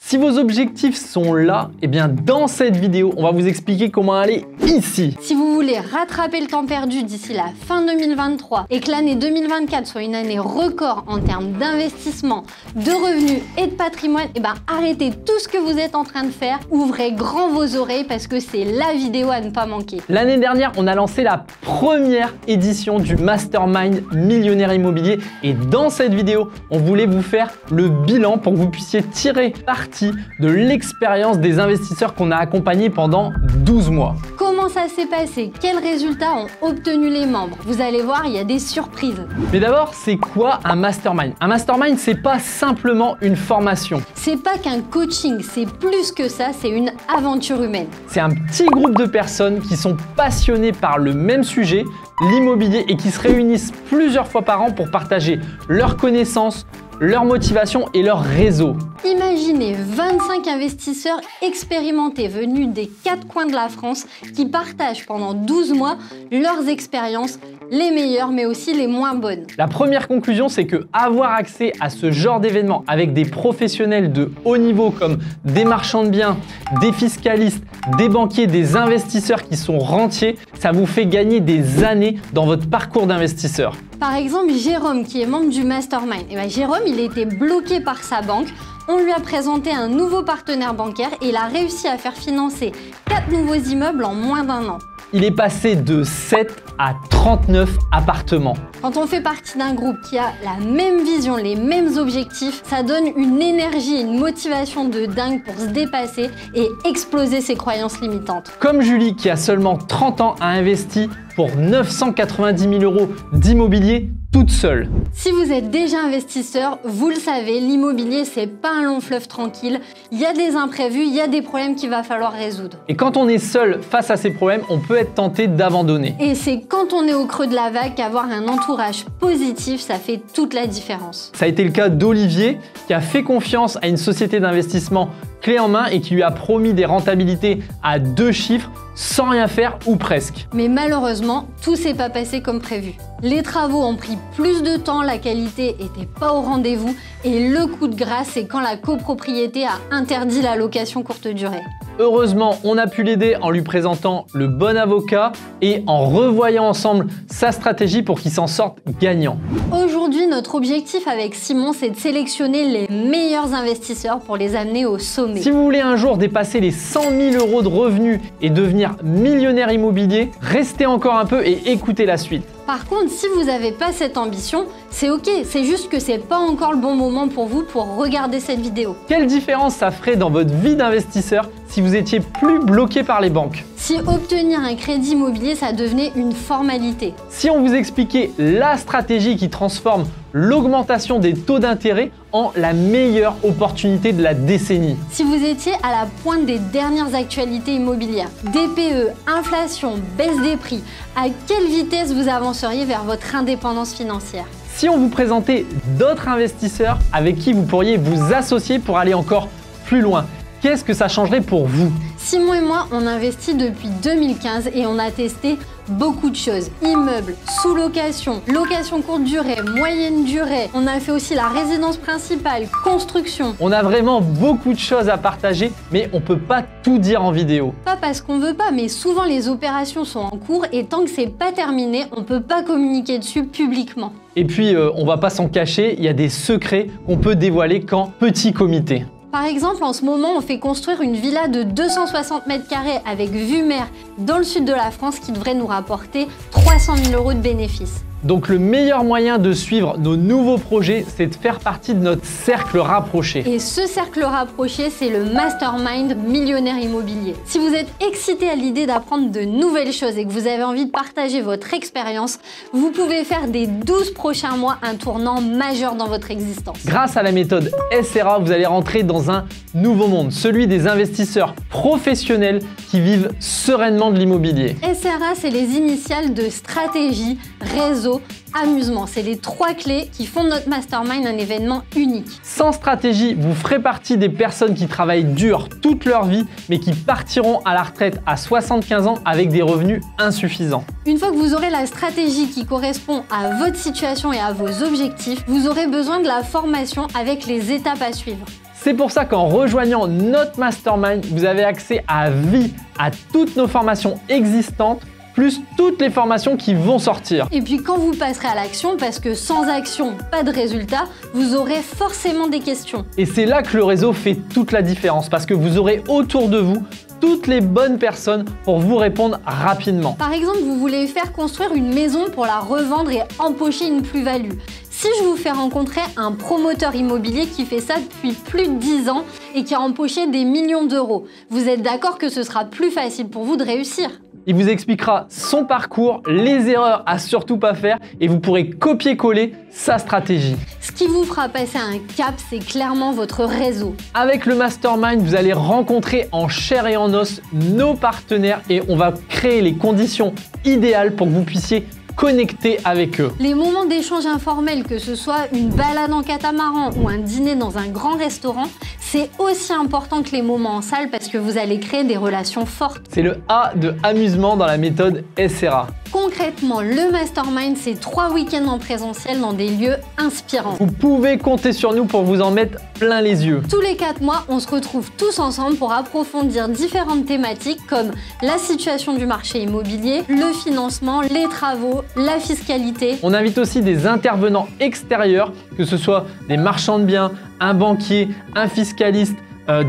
Si vos objectifs sont là, eh bien dans cette vidéo, on va vous expliquer comment aller ici. Si vous voulez rattraper le temps perdu d'ici la fin 2023 et que l'année 2024 soit une année record en termes d'investissement, de revenus et de patrimoine, eh ben arrêtez tout ce que vous êtes en train de faire, ouvrez grand vos oreilles parce que c'est la vidéo à ne pas manquer. L'année dernière, on a lancé la première édition du Mastermind Millionnaire Immobilier et dans cette vidéo, on voulait vous faire le bilan pour que vous puissiez tirer parti de l'expérience des investisseurs qu'on a accompagnés pendant 12 mois. Comment ça s'est passé? Quels résultats ont obtenu les membres? Vous allez voir, il y a des surprises. Mais d'abord, c'est quoi un mastermind? Un mastermind, c'est pas simplement une formation. C'est pas qu'un coaching, c'est plus que ça, c'est une aventure humaine. C'est un petit groupe de personnes qui sont passionnées par le même sujet, l'immobilier, et qui se réunissent plusieurs fois par an pour partager leurs connaissances, leur motivation et leur réseau. Imaginez 25 investisseurs expérimentés venus des 4 coins de la France qui partagent pendant 12 mois leurs expériences, les meilleures mais aussi les moins bonnes. La première conclusion, c'est que avoir accès à ce genre d'événement avec des professionnels de haut niveau comme des marchands de biens, des fiscalistes, des banquiers, des investisseurs qui sont rentiers, ça vous fait gagner des années dans votre parcours d'investisseur. Par exemple, Jérôme qui est membre du Mastermind. Jérôme, il était bloqué par sa banque. On lui a présenté un nouveau partenaire bancaire et il a réussi à faire financer 4 nouveaux immeubles en moins d'1 an. Il est passé de 7 à 39 appartements. Quand on fait partie d'un groupe qui a la même vision, les mêmes objectifs, ça donne une énergie et une motivation de dingue pour se dépasser et exploser ses croyances limitantes. Comme Julie qui a seulement 30 ans a investi pour 990 000 € d'immobilier toute seule. Si vous êtes déjà investisseur, vous le savez, l'immobilier c'est pas un long fleuve tranquille. Il y a des imprévus, il y a des problèmes qu'il va falloir résoudre. Et quand on est seul face à ces problèmes, on peut être tenté d'abandonner. Et c'est quand on est au creux de la vague qu'avoir un entourage positif, ça fait toute la différence. Ça a été le cas d'Olivier qui a fait confiance à une société d'investissement clé en main et qui lui a promis des rentabilités à 2 chiffres sans rien faire ou presque. Mais malheureusement, tout s'est pas passé comme prévu. Les travaux ont pris plus de temps, la qualité était pas au rendez-vous et le coup de grâce, c'est quand la copropriété a interdit la location courte durée. Heureusement, on a pu l'aider en lui présentant le bon avocat et en revoyant ensemble sa stratégie pour qu'il s'en sorte gagnant. Aujourd'hui, notre objectif avec Simon, c'est de sélectionner les meilleurs investisseurs pour les amener au sommet. Si vous voulez un jour dépasser les 100 000 € de revenus et devenir millionnaire immobilier, restez encore un peu et écoutez la suite. Par contre, si vous n'avez pas cette ambition, c'est ok, c'est juste que c'est pas encore le bon moment pour vous pour regarder cette vidéo. Quelle différence ça ferait dans votre vie d'investisseur si vous étiez plus bloqué par les banques? Si obtenir un crédit immobilier, ça devenait une formalité. Si on vous expliquait la stratégie qui transforme l'augmentation des taux d'intérêt en la meilleure opportunité de la décennie. Si vous étiez à la pointe des dernières actualités immobilières, DPE, inflation, baisse des prix, à quelle vitesse vous avanceriez vers votre indépendance financière? Si on vous présentait d'autres investisseurs avec qui vous pourriez vous associer pour aller encore plus loin, qu'est-ce que ça changerait pour vous? Simon et moi, on investit depuis 2015 et on a testé beaucoup de choses. Immeubles, sous-location, location courte durée, moyenne durée. On a fait aussi la résidence principale, construction. On a vraiment beaucoup de choses à partager, mais on peut pas tout dire en vidéo. Pas parce qu'on veut pas, mais souvent les opérations sont en cours et tant que c'est pas terminé, on peut pas communiquer dessus publiquement. Et puis, on va pas s'en cacher, il y a des secrets qu'on peut dévoiler qu'en petit comité. Par exemple, en ce moment, on fait construire une villa de 260 mètres carrés avec vue mer dans le sud de la France qui devrait nous rapporter 300 000 € de bénéfices. Donc le meilleur moyen de suivre nos nouveaux projets, c'est de faire partie de notre cercle rapproché. Et ce cercle rapproché, c'est le Mastermind Millionnaire Immobilier. Si vous êtes excité à l'idée d'apprendre de nouvelles choses et que vous avez envie de partager votre expérience, vous pouvez faire des 12 prochains mois un tournant majeur dans votre existence. Grâce à la méthode SRA, vous allez rentrer dans un nouveau monde, celui des investisseurs professionnels qui vivent sereinement de l'immobilier. SRA, c'est les initiales de stratégie, réseau, amusement. C'est les 3 clés qui font de notre mastermind un événement unique. Sans stratégie, vous ferez partie des personnes qui travaillent dur toute leur vie, mais qui partiront à la retraite à 75 ans avec des revenus insuffisants. Une fois que vous aurez la stratégie qui correspond à votre situation et à vos objectifs, vous aurez besoin de la formation avec les étapes à suivre. C'est pour ça qu'en rejoignant notre mastermind, vous avez accès à vie à toutes nos formations existantes, plus toutes les formations qui vont sortir. Et puis quand vous passerez à l'action, parce que sans action, pas de résultat, vous aurez forcément des questions. Et c'est là que le réseau fait toute la différence, parce que vous aurez autour de vous toutes les bonnes personnes pour vous répondre rapidement. Par exemple, vous voulez faire construire une maison pour la revendre et empocher une plus-value. Si je vous fais rencontrer un promoteur immobilier qui fait ça depuis plus de 10 ans et qui a empoché des millions d'euros, vous êtes d'accord que ce sera plus facile pour vous de réussir? Il vous expliquera son parcours, les erreurs à surtout pas faire et vous pourrez copier-coller sa stratégie. Ce qui vous fera passer un cap, c'est clairement votre réseau. Avec le Mastermind, vous allez rencontrer en chair et en os nos partenaires et on va créer les conditions idéales pour que vous puissiez connecter avec eux. Les moments d'échange informels, que ce soit une balade en catamaran ou un dîner dans un grand restaurant, c'est aussi important que les moments en salle parce que vous allez créer des relations fortes. C'est le A de amusement dans la méthode SRA. Concrètement, le Mastermind, c'est 3 week-ends en présentiel dans des lieux inspirants. Vous pouvez compter sur nous pour vous en mettre plein les yeux. Tous les 4 mois, on se retrouve tous ensemble pour approfondir différentes thématiques comme la situation du marché immobilier, le financement, les travaux, la fiscalité. On invite aussi des intervenants extérieurs, que ce soit des marchands de biens, un banquier, un fiscaliste,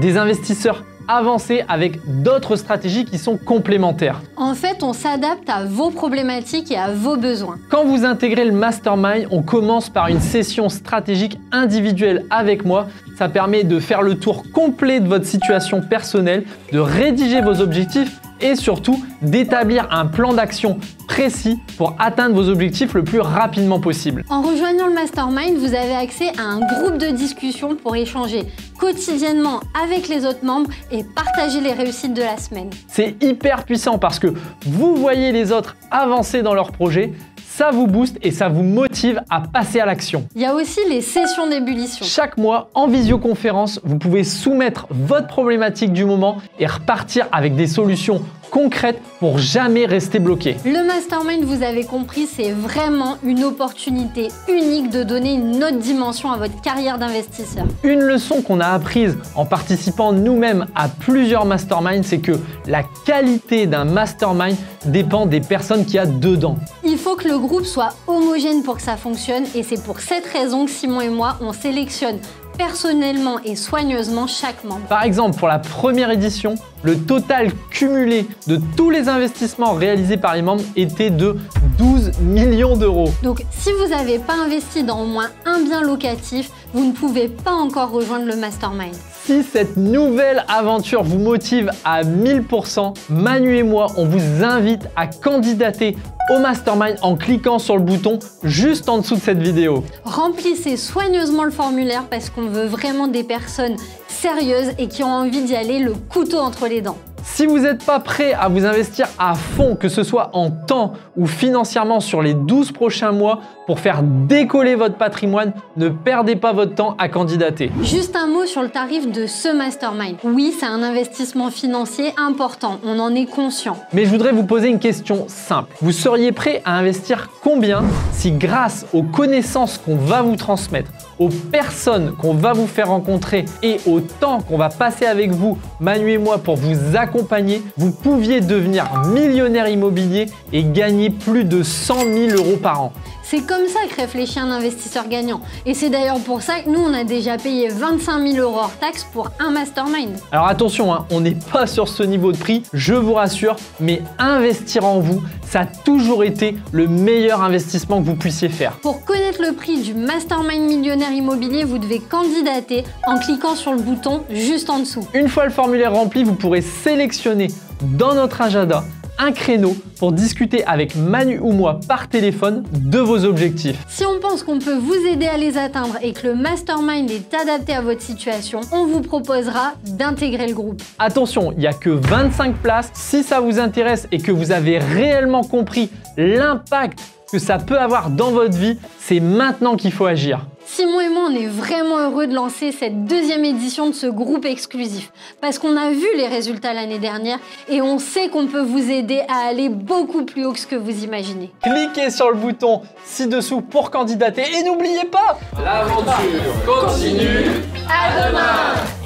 des investisseurs avancés avec d'autres stratégies qui sont complémentaires. En fait, on s'adapte à vos problématiques et à vos besoins. Quand vous intégrez le Mastermind, on commence par une session stratégique individuelle avec moi. Ça permet de faire le tour complet de votre situation personnelle, de rédiger vos objectifs et surtout d'établir un plan d'action précis pour atteindre vos objectifs le plus rapidement possible. En rejoignant le Mastermind, vous avez accès à un groupe de discussion pour échanger quotidiennement avec les autres membres et partager les réussites de la semaine. C'est hyper puissant parce que vous voyez les autres avancer dans leurs projets, ça vous booste et ça vous motive à passer à l'action. Il y a aussi les sessions d'ébullition. Chaque mois, en visioconférence, vous pouvez soumettre votre problématique du moment et repartir avec des solutions concrètes pour jamais rester bloqué. Le Mastermind, vous avez compris, c'est vraiment une opportunité unique de donner une autre dimension à votre carrière d'investisseur. Une leçon qu'on a apprise en participant nous-mêmes à plusieurs masterminds, c'est que la qualité d'un mastermind dépend des personnes qu'il y a dedans. Il faut que le groupe soit homogène pour que ça fonctionne et c'est pour cette raison que Simon et moi, on sélectionne personnellement et soigneusement chaque membre. Par exemple, pour la première édition, le total cumulé de tous les investissements réalisés par les membres était de 12 millions d'euros. Donc, si vous n'avez pas investi dans au moins un bien locatif, vous ne pouvez pas encore rejoindre le Mastermind. Si cette nouvelle aventure vous motive à 1000%, Manu et moi, on vous invite à candidater au Mastermind en cliquant sur le bouton juste en dessous de cette vidéo. Remplissez soigneusement le formulaire parce qu'on veut vraiment des personnes sérieuses et qui ont envie d'y aller le couteau entre les dents. Si vous n'êtes pas prêt à vous investir à fond, que ce soit en temps ou financièrement sur les 12 prochains mois pour faire décoller votre patrimoine, ne perdez pas votre temps à candidater. Juste un mot sur le tarif de ce Mastermind. Oui, c'est un investissement financier important, on en est conscient. Mais je voudrais vous poser une question simple. Vous seriez prêt à investir combien si grâce aux connaissances qu'on va vous transmettre, aux personnes qu'on va vous faire rencontrer et au temps qu'on va passer avec vous, Manu et moi, pour vous accompagner, vous pouviez devenir millionnaire immobilier et gagner plus de 100 000 euros par an? C'est comme ça que réfléchit un investisseur gagnant. Et c'est d'ailleurs pour ça que nous, on a déjà payé 25 000 euros hors taxe pour un Mastermind. Alors attention, on n'est pas sur ce niveau de prix, je vous rassure, mais investir en vous, ça a toujours été le meilleur investissement que vous puissiez faire. Pour connaître le prix du Mastermind millionnaire immobilier, vous devez candidater en cliquant sur le bouton juste en dessous. Une fois le formulaire rempli, vous pourrez sélectionner dans notre agenda un créneau pour discuter avec Manu ou moi par téléphone de vos objectifs. Si on pense qu'on peut vous aider à les atteindre et que le Mastermind est adapté à votre situation, on vous proposera d'intégrer le groupe. Attention, il n'y a que 25 places. Si ça vous intéresse et que vous avez réellement compris l'impact que ça peut avoir dans votre vie, c'est maintenant qu'il faut agir. Simon et moi, on est vraiment heureux de lancer cette deuxième édition de ce groupe exclusif parce qu'on a vu les résultats l'année dernière et on sait qu'on peut vous aider à aller beaucoup plus haut que ce que vous imaginez. Cliquez sur le bouton ci-dessous pour candidater et n'oubliez pas, L'aventure continue. À demain!